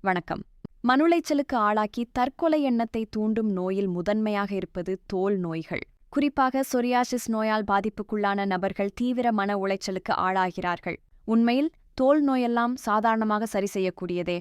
வணக்கம். மனுளைச்சலுக்கு ஆளாக்கி தற்கொலை எண்ணத்தை தூண்டும் நோயில் முதன்மையாக இருப்பது தோல் நோய்கள். குறிப்பாக சொரியாசிஸ் நோயால் பாதிப்புக்குள்ளான நபர்கள் தீவிர மன உளைச்சலுக்கு ஆளாகிறார்கள். உண்மையில் தோல் நோயெல்லாம் சாதாரணமாக சரி செய்யக்கூடியதே.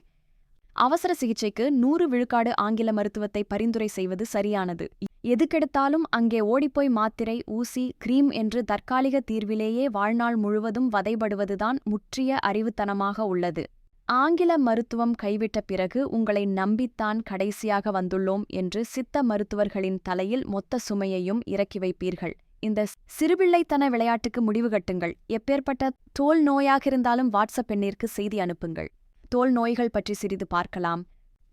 அவசர சிகிச்சைக்கு 100 விழுக்காடு ஆங்கில மருத்துவத்தை பரிந்துரை செய்வது சரியானது. எதுக்கெடுத்தாலும் அங்கே ஓடிப்போய் மாத்திரை, ஊசி, கிரீம் என்று தற்காலிக தீர்விலேயே வாழ்நாள் முழுவதும் வதைபடுவதுதான் முற்றிய அறிவுத்தனமாக உள்ளது. ஆங்கில மருத்துவம் கைவிட்ட பிறகு உங்களை நம்பித்தான் கடைசியாக வந்துள்ளோம் என்று சித்த மருத்துவர்களின் தலையில் மொத்த சுமையையும் இறக்கி வைப்பீர்கள். இந்த சிறுபிள்ளைத்தன விளையாட்டுக்கு முடிவு கட்டுங்கள். எப்பேற்பட்ட தோல் நோயாகிருந்தாலும் வாட்ஸ்அப் எண்ணிற்கு செய்தி அனுப்புங்கள். தோல் நோய்கள் பற்றி சிறிது பார்க்கலாம்.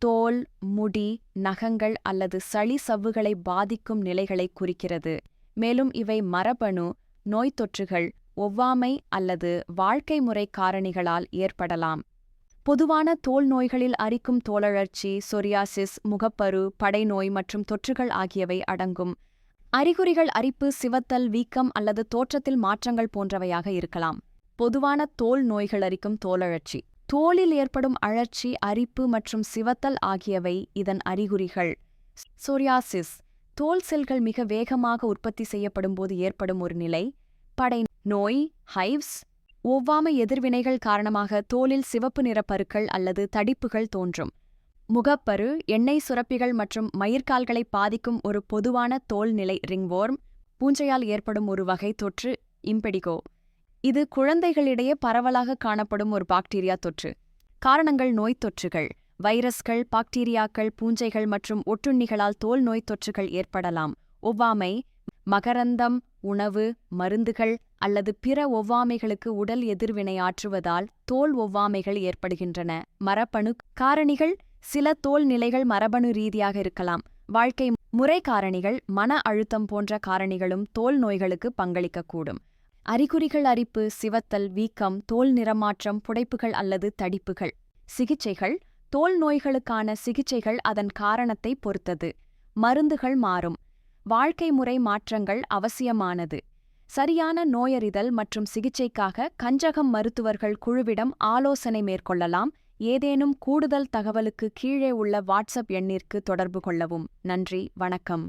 தோல், முடி, நகங்கள் அல்லது சளி சவ்வுகளை பாதிக்கும் நிலைகளை குறிக்கிறது. மேலும் இவை மரபணு, நோய்த் தொற்றுகள், ஒவ்வாமை அல்லது வாழ்க்கை முறை காரணிகளால் ஏற்படலாம். பொதுவான தோல் நோய்களில் அரிக்கும் தோலழற்சி, சொரியாசிஸ், முகப்பரு, படைநோய் மற்றும் தொற்றுகள் ஆகியவை அடங்கும். அறிகுறிகள் அரிப்பு, சிவத்தல், வீக்கம் அல்லது தோற்றத்தில் மாற்றங்கள் போன்றவையாக இருக்கலாம். பொதுவான தோல் நோய்கள் அரிக்கும் தோலழற்சி. தோலில் ஏற்படும் அழற்சி, அரிப்பு மற்றும் சிவத்தல் ஆகியவை இதன் அறிகுறிகள். சொரியாசிஸ் தோல் செல்கள் மிக வேகமாக உற்பத்தி செய்யப்படும்போது ஏற்படும் ஒரு நிலை. படை நோய், ஹைவ்ஸ், ஒவ்வாமை எதிர்வினைகள் காரணமாக தோலில் சிவப்பு நிற பருக்கள் அல்லது தடிப்புகள் தோன்றும். முகப்பரு, எண்ணெய் சுரப்பிகள் மற்றும் மயிர்கால்களை பாதிக்கும் ஒரு பொதுவான தோல் நிலை ரிங்வோர்ம். பூஞ்சையால் ஏற்படும் ஒரு வகை தொற்று இம்பெடிகோ. இது குழந்தைகளிடையே பரவலாக காணப்படும் ஒரு பாக்டீரியா தொற்று. காரணங்கள்: நோய்த் தொற்றுகள், வைரஸ்கள், பாக்டீரியாக்கள், பூஞ்சைகள் மற்றும் ஒட்டுண்ணிகளால் தோல் நோய்த் தொற்றுகள் ஏற்படலாம். ஒவ்வாமை மகரந்தம், உணவு, மருந்துகள் அல்லது பிற ஒவ்வாமைகளுக்கு உடல் எதிர்வினையாற்றுவதால் தோல் ஒவ்வாமைகள் ஏற்படுகின்றன. மரபணு காரணிகள். சில தோல் நிலைகள் மரபணு ரீதியாக இருக்கலாம். வாழ்க்கை முறை காரணிகள், மன அழுத்தம் போன்ற காரணிகளும் தோல் நோய்களுக்கு பங்களிக்கக்கூடும். அறிகுறிகள்: அரிப்பு, சிவத்தல், வீக்கம், தோல் நிறமாற்றம், புடைப்புகள் அல்லது தடிப்புகள். சிகிச்சைகள். தோல் நோய்களுக்கான சிகிச்சைகள் அதன் காரணத்தை பொறுத்தது. மருந்துகள் மாறும். வாழ்க்கை முறை மாற்றங்கள் அவசியமானது. சரியான நோயறிதல் மற்றும் சிகிச்சைக்காக கஞ்சகம் மருத்துவர்கள் குழுவிடம் ஆலோசனை மேற்கொள்ளலாம். ஏதேனும் கூடுதல் தகவலுக்கு கீழே உள்ள வாட்ஸ்அப் எண்ணிற்கு தொடர்பு கொள்ளவும். நன்றி, வணக்கம்.